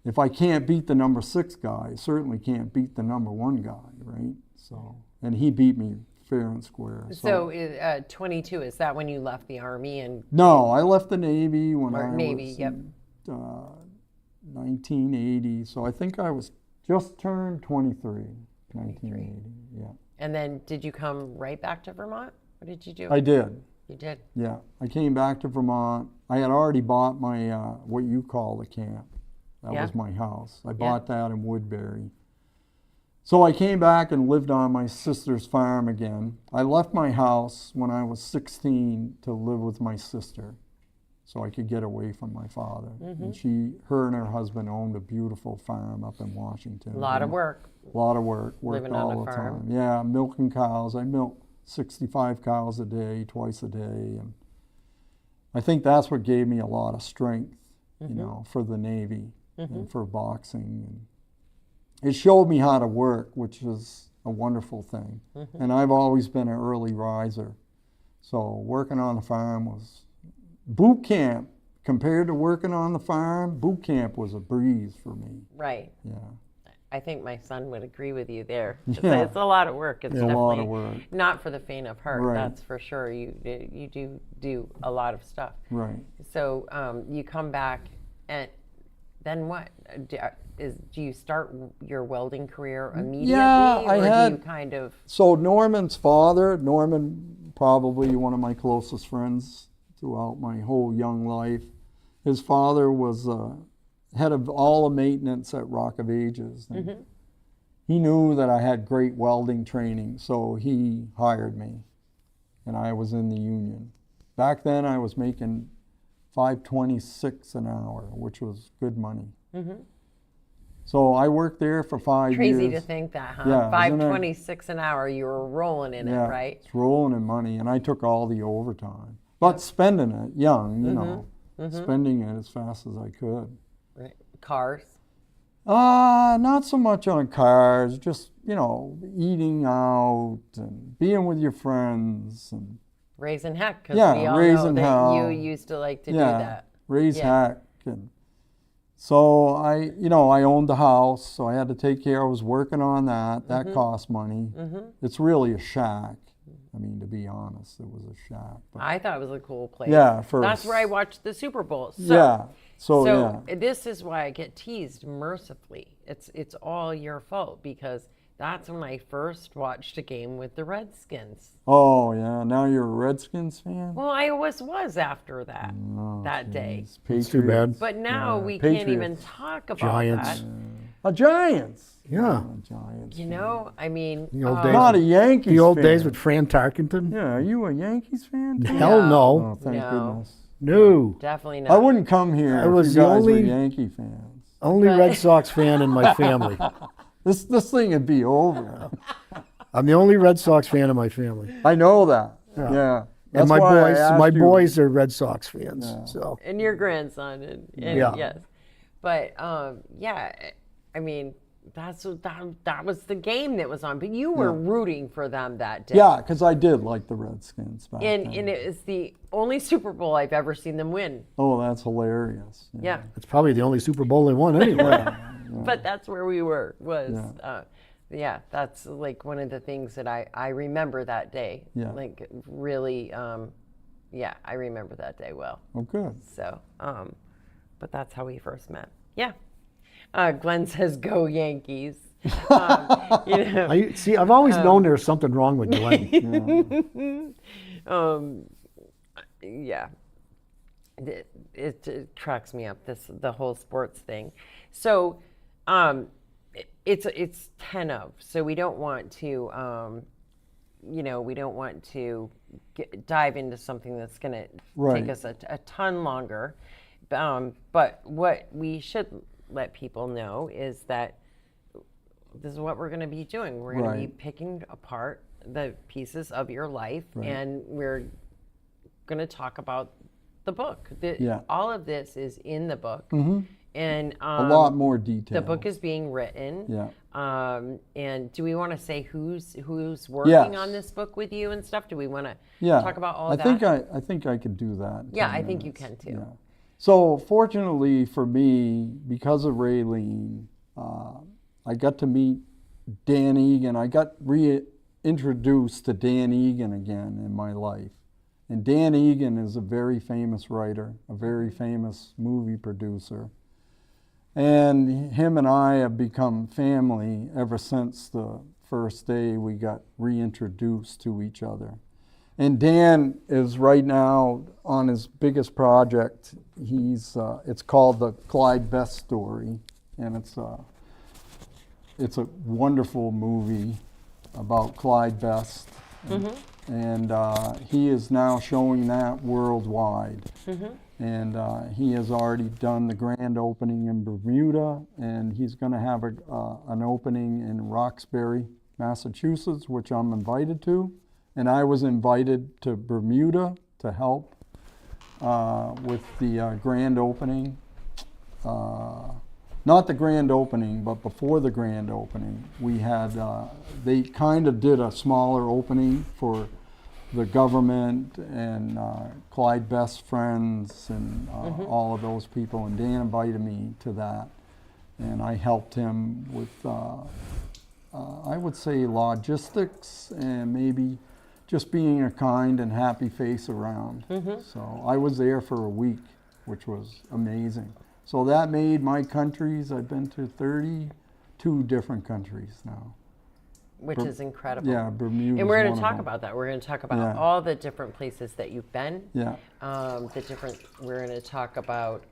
if I can't beat the number 6 guy, I certainly can't beat the number 1 guy, right? So, and he beat me fair and square. So 22, is that when you left the Army? And no, I left the Navy when I Navy, was yep. in, 1980. So I think I was just turned 23, 1980. Yeah. And then did you come right back to Vermont? What did you do? I did. You did? Yeah. I came back to Vermont. I had already bought my, what you call the camp. That was my house. I bought that in Woodbury. So I came back and lived on my sister's farm again. I left my house when I was 16 to live with my sister so I could get away from my father. And her and her husband owned a beautiful farm up in Washington. A lot of work. A lot of work. Worked Living on all a the farm. time. Yeah, milking cows. I milked 65 cows a day, twice a day. And I think that's what gave me a lot of strength, you know, for the Navy. And for boxing. And it showed me how to work, which is a wonderful thing. And I've always been an early riser. So working on the farm was boot camp. Compared to working on the farm, boot camp was a breeze for me. Right. Yeah. I think my son would agree with you there. Yeah. It's a lot of work. It's a definitely lot of work. not for the faint of heart. Right. That's for sure. You do a lot of stuff. Right. So you come back, and then what? Do you start your welding career immediately, Yeah, or do you kind of? So Norman's father, Norman, probably one of my closest friends throughout my whole young life. His father was head of all the maintenance at Rock of Ages. And he knew that I had great welding training, so he hired me, and I was in the union. Back then I was making $5.26 an hour, which was good money. So I worked there for 5 years. Crazy to think that, huh? Yeah, $5.26 an hour. You were rolling in it, right? It's rolling in money, and I took all the overtime. But spending it young, you know, spending it as fast as I could. Right. Cars. Not so much on cars, just, you know, eating out and being with your friends and Raising heck, because Yeah, we all know raising that hell. you used to like to do that. raise Yeah. heck. And so I owned the house, so I had to take care. I was working on that. That cost money. It's really a shack. I mean, to be honest, it was a shack. But I thought it was a cool place. Yeah, That's where I watched the Super Bowl. So, yeah. So So this is why I get teased mercifully. It's all your fault, because that's when I first watched a game with the Redskins. Oh yeah. Now you're a Redskins fan. Well, I always was after that day. It's too bad. But now Yeah, we can't even Patriots. talk about Giants. that. Giants. Yeah. Giants. You know, I mean, The old days. Not a Yankees The old fan. days with Fran Tarkenton? Yeah, are you a Yankees fan? too? Hell Oh, no. thank No. goodness. No. definitely not. I wouldn't come here I if was you the guys were only- Yankee fans. Only Red Sox fan in my family. This thing would be over. I'm the only Red Sox fan in my family. I know that. Yeah. Yeah. And That's my why I boys, asked my you. boys are Red Sox fans. Yeah. So And your grandson, and Yeah. yes, but yeah, I mean, that was the game that was on. But you were rooting for them that day. Yeah, because I did like the Redskins back And then. and it was the only Super Bowl I've ever seen them win. Oh, that's hilarious. Yeah, it's probably the only Super Bowl they won anyway. but that's where we were. Yeah, that's like one of the things that I remember that day. Yeah. Like really, yeah, I remember that day well. Oh, good. So, but that's how we first met. Yeah. Glenn says, "Go Yankees." You know, I've always known there was something wrong with Glenn. yeah. It cracks me up, the whole sports thing. So, it's 10 of. So we don't want to, we don't want to dive into something that's going to Right. take us a ton longer. But what we should let people know is that this is what we're going to be doing. We're going to be Right. picking apart the pieces of your life, Right. and we're going to talk about the book. Yeah. All of this is in the book, and A lot more detail. the book is being written. Yeah. And do we want to say who's working on this book with you and stuff? Do we want to Yeah. talk about all I that? I think I could do that. in Yeah, 10 I think you minutes. can too. Yeah. So fortunately for me, because of Raylene, I got to meet Dan Egan. I got reintroduced to Dan Egan again in my life. And Dan Egan is a very famous writer, a very famous movie producer. And him and I have become family ever since the first day we got reintroduced to each other. And Dan is right now on his biggest project. It's called The Clyde Best Story, and it's a wonderful movie about Clyde Best. And he is now showing that worldwide. And he has already done the grand opening in Bermuda, and he's going to have an opening in Roxbury, Massachusetts, which I'm invited to. And I was invited to Bermuda to help with the grand opening. Not the grand opening, but before the grand opening, we had, they kind of did a smaller opening for the government and Clyde Best Friends and all of those people, and Dan invited me to that. And I helped him with, I would say, logistics and maybe just being a kind and happy face around. So I was there for a week, which was amazing. So that made my countries, I've been to 32 different countries now. Which is incredible. Yeah, Bermuda. And we're going to talk about that. We're going to talk about Yeah. all the different places that you've been. Yeah. We're going to talk about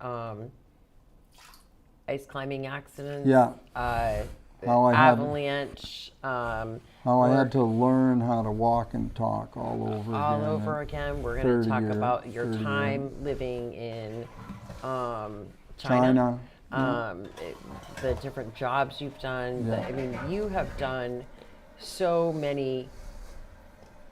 ice climbing accidents. Yeah. How I had- avalanche. How I had to learn how to walk and talk all over all again. over again. We're going to talk about your 30 time living in China. the different jobs you've done. Yeah. I mean, you have done so many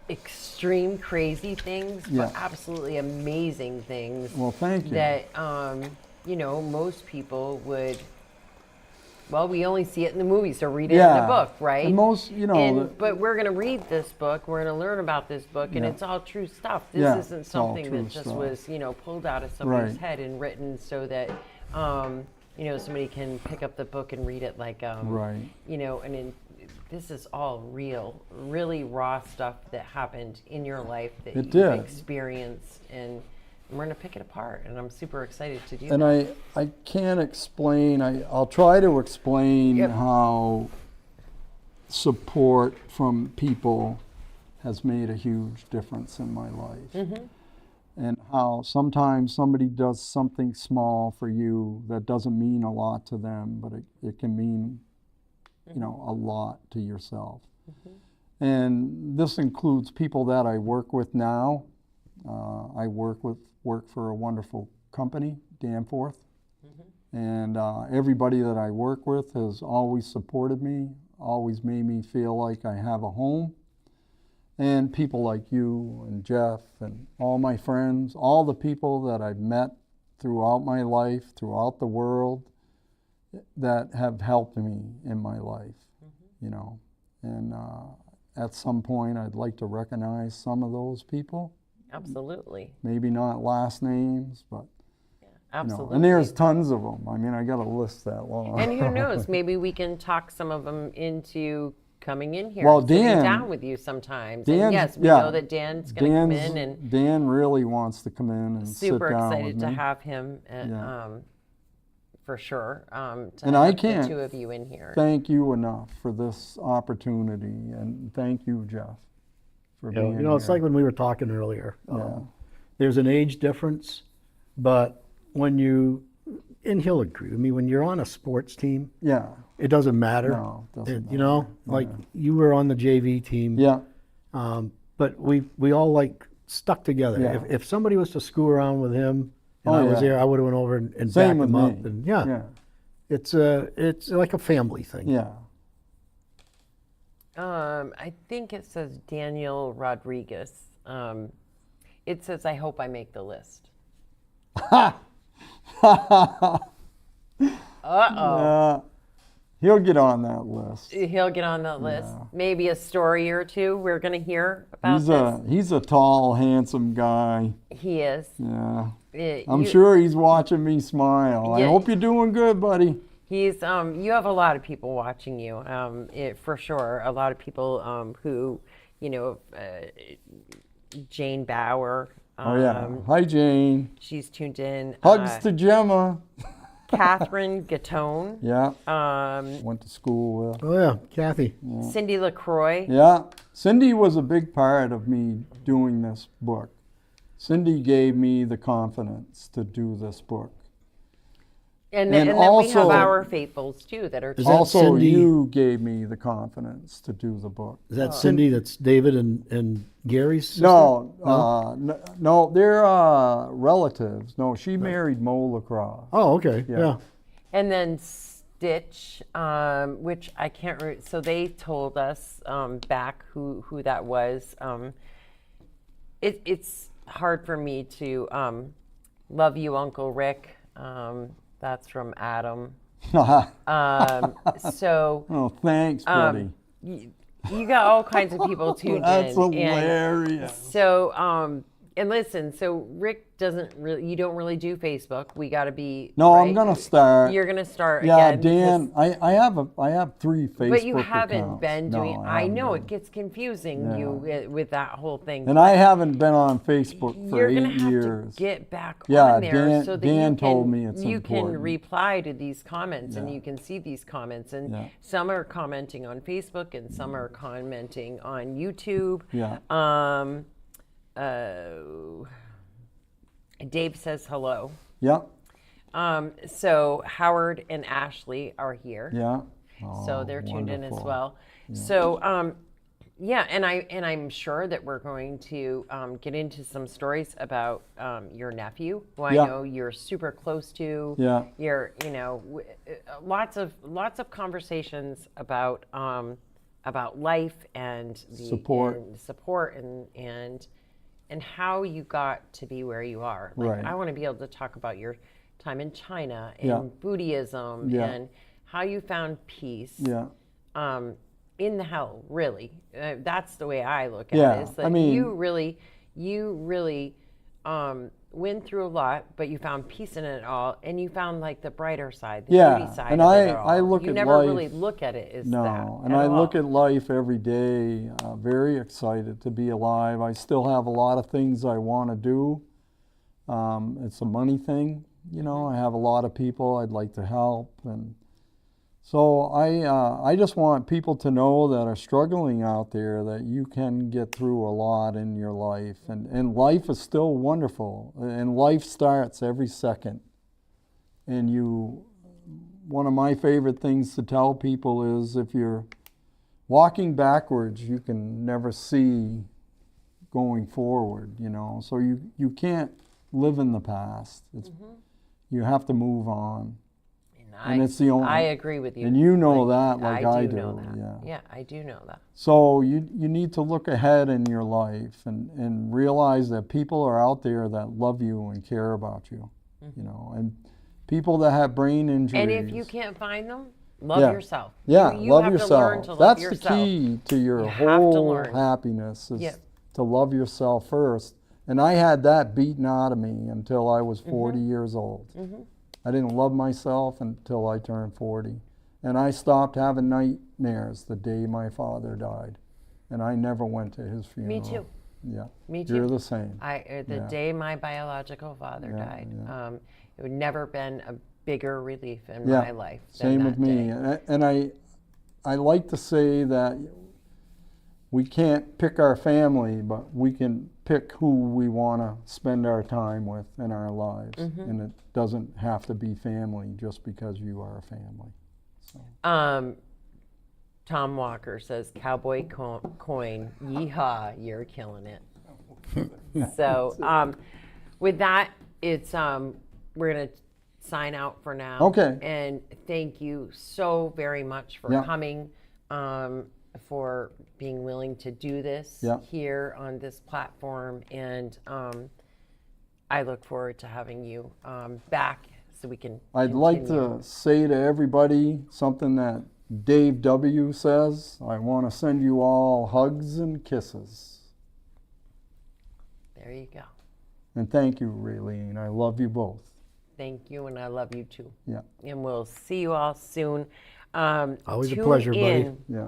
extreme crazy things, but Yeah. absolutely amazing things. Well, thank you. That most people would. Well, we only see it in the movies or read it in Yeah. the book, right? And most, But we're going to read this book. We're going to learn about this book, and Yeah. it's all true stuff. This Yeah, isn't it's all something true that just stuff. was, pulled out of somebody's Right. head and written so that, somebody can pick up the book and read it like, Right. this is all real, really raw stuff that happened in your life that It you've did. experienced, and we're going to pick it apart, and I'm super excited to do And that. I can't explain, I'll try to explain Yep. how support from people has made a huge difference in my life. And how sometimes somebody does something small for you that doesn't mean a lot to them, but it can mean, a lot to yourself. And this includes people that I work with now. I work for a wonderful company, Danforth. And everybody that I work with has always supported me, always made me feel like I have a home. And people like you and Jeff and all my friends, all the people that I've met throughout my life, throughout the world, that have helped me in my life, And at some point, I'd like to recognize some of those people. Absolutely. Maybe not last names, but Absolutely. and there's tons of them. I mean, I got a list that long. And who knows, maybe we can talk some of them into coming in here, Well, sitting Dan- down with you sometimes. Dan's- And yes, we yeah. know that Dan's going to come in, and Dan really wants to come in and super sit down excited with to me. have him, Yeah. for sure. To And have I the can't two of you in here. Thank you enough for this opportunity, and thank you, Jeff, for being here. It's like when we were talking earlier. Yeah. There's an age difference, but when and he'll agree with me, when you're on a sports team, Yeah, it doesn't matter. no, it doesn't Like you were on the JV team. Yeah, But we all stuck together. Yeah. If somebody was to screw around with him and Oh, I was yeah. there, I would have went over and Same backed with him me. up. And yeah. It's like a family thing. Yeah. I think it says Daniel Rodriguez. It says, I hope I make the list. Uh-oh. He'll get on that list. He'll get on that list. Maybe a story or two we're going to hear about He's a tall, handsome guy. He is. Yeah. I'm sure he's watching me smile. I Yeah. hope you're doing good, buddy. He's you have a lot of people watching you, for sure. A lot of people who, Jane Bauer. Oh yeah. Hi, Jane. She's tuned in. Hugs to Gemma. Catherine Gatone. Yeah. Went to school with. Oh yeah, Kathy. Cindy LaCroix. Yeah. Cindy was a big part of me doing this book. Cindy gave me the confidence to do this book. And then we have our faithfuls too that are. Is that Also, Cindy? you gave me the confidence to do the book. Is that Cindy? That's David and Gary's sister? No, they're relatives. No, she married Mo LaCroix. Oh, okay. Yeah. And then Stitch, which I can't. So they told us back who that was. It's hard for me to love you, Uncle Rick. That's from Adam. So Oh, thanks, buddy. you got all kinds of people tuned That's in. hilarious. So, and listen, so Rick you don't really do Facebook. We got to be. No, right? I'm gonna start. You're gonna start Yeah, again. Dan, I have 3 Facebook But you haven't accounts. been No, doing. I haven't know been. it gets confusing with that whole thing. And I haven't been on Facebook for You're 8 gonna have years. to get back Yeah, on there so that Dan you can, told me it's you can important. reply to these comments and Yeah. you can see these comments. And Yeah. some are commenting on Facebook and some are commenting on YouTube. Yeah. Dave says hello. Yeah. So Howard and Ashley are here. Yeah. So Oh, they're tuned in as wonderful. well. So yeah, and I'm sure that we're going to get into some stories about your nephew, who I Yeah. know you're super close to. Yeah. You're lots of conversations about life and the Support. and how you got to be where you are. Like, Right. I want to be able to talk about your time in China and Yeah. Buddhism Yeah. and how you found peace Yeah. in the hell, really. That's the way I look at Yeah, it. Is that I mean- you really went through a lot, but you found peace in it all, and you found like the brighter side, the Yeah, beauty side and of it I all. look you at never life- really look at it as that. No, and at I all. look at life every day very excited to be alive. I still have a lot of things I want to do. It's a money thing, I have a lot of people I'd like to help, and so I just want people to know that are struggling out there that you can get through a lot in your life, and life is still wonderful, and life starts every second. And one of my favorite things to tell people is if you're walking backwards, you can never see going forward, so you can't live in the past. You have to move on. And it's the only. I agree with you. And you know that like I do. know that. Yeah. Yeah, I do know that. So you need to look ahead in your life and realize that people are out there that love you and care about you, and people that have brain injuries. And if you can't find them, love Yeah. yourself. Yeah, you love have yourself. to learn to love That's yourself. the key to your You have to whole learn. happiness is Yeah. to love yourself first. And I had that beaten out of me until I was 40 years old. I didn't love myself until I turned 40. And I stopped having nightmares the day my father died. And I never went to his funeral. Me too. Yeah. Me too. You're the same. The Yeah. day my biological father Yeah, died, yeah. it would never been a bigger relief in Yeah, my life than Same that with me. day. And I like to say that we can't pick our family, but we can pick who we want to spend our time with in our lives. And it doesn't have to be family just because you are a family. So. Tom Walker says, Cowboy Coyne, yeehaw, you're killing it. So with that, it's we're going to sign out for now. Okay. And thank you so very much for Yeah. coming, for being willing to do this Yeah. here on this platform. And I look forward to having you back so we can I'd like continue. to say to everybody something that Dave W. says. I want to send you all hugs and kisses. There you go. And thank you, Raylene. I love you both. Thank you, and I love you too. Yeah. And we'll see you all soon. Always a tune pleasure, buddy. in. Yeah.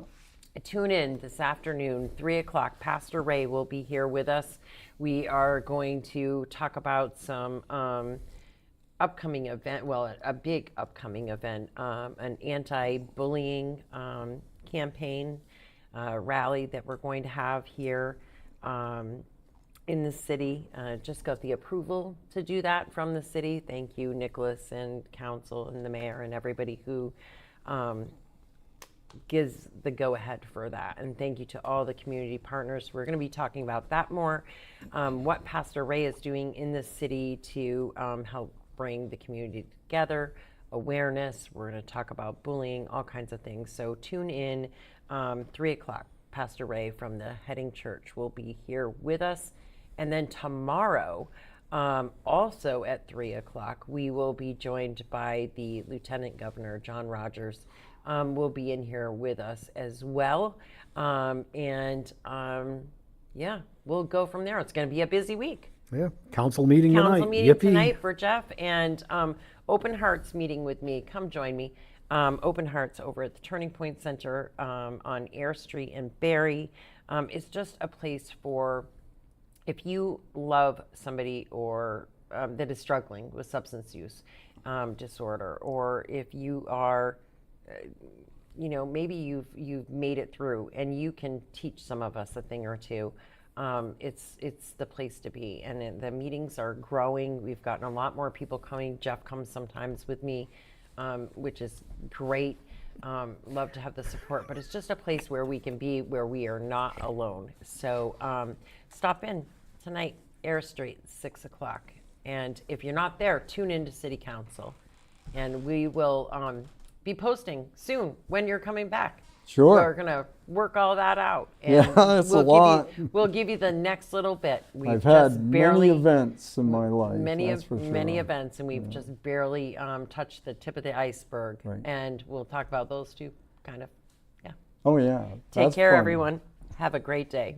Tune in this afternoon, 3 o'clock. Pastor Ray will be here with us. We are going to talk about some upcoming event, well, a big upcoming event, an anti-bullying campaign rally that we're going to have here in the city. Just got the approval to do that from the city. Thank you, Nicholas and council and the mayor and everybody who gives the go-ahead for that. And thank you to all the community partners. We're going to be talking about that more, what Pastor Ray is doing in the city to help bring the community together, awareness. We're going to talk about bullying, all kinds of things. So tune in, 3 o'clock. Pastor Ray from the Heading Church will be here with us. And then tomorrow, also at 3 o'clock, we will be joined by the Lieutenant Governor, John Rogers, will be in here with us as well. Yeah, we'll go from there. It's going to be a busy week. Yeah, council meeting tonight. Council meeting Yippee. tonight for Jeff, and Open Hearts meeting with me. Come join me. Open Hearts over at the Turning Point Center on Air Street in Barrie. It's just a place for, if you love somebody or that is struggling with substance use disorder, or if you are, maybe you've made it through and you can teach some of us a thing or two. It's the place to be, and the meetings are growing. We've gotten a lot more people coming. Jeff comes sometimes with me, which is great. Love to have the support, but it's just a place where we can be, where we are not alone. So stop in tonight, Air Street, 6 o'clock. And if you're not there, tune into City Council, and we will be posting soon when you're coming back. Sure. We're gonna work all that out. And Yeah, that's a lot. We'll give you the next little bit. We've I've just had barely many events in my life. many that's for sure. many events, and we've just barely touched the tip of the iceberg. Right. And we'll talk about those two, kind of. Yeah. Oh yeah. Take that's care, fun. everyone. Have a great day.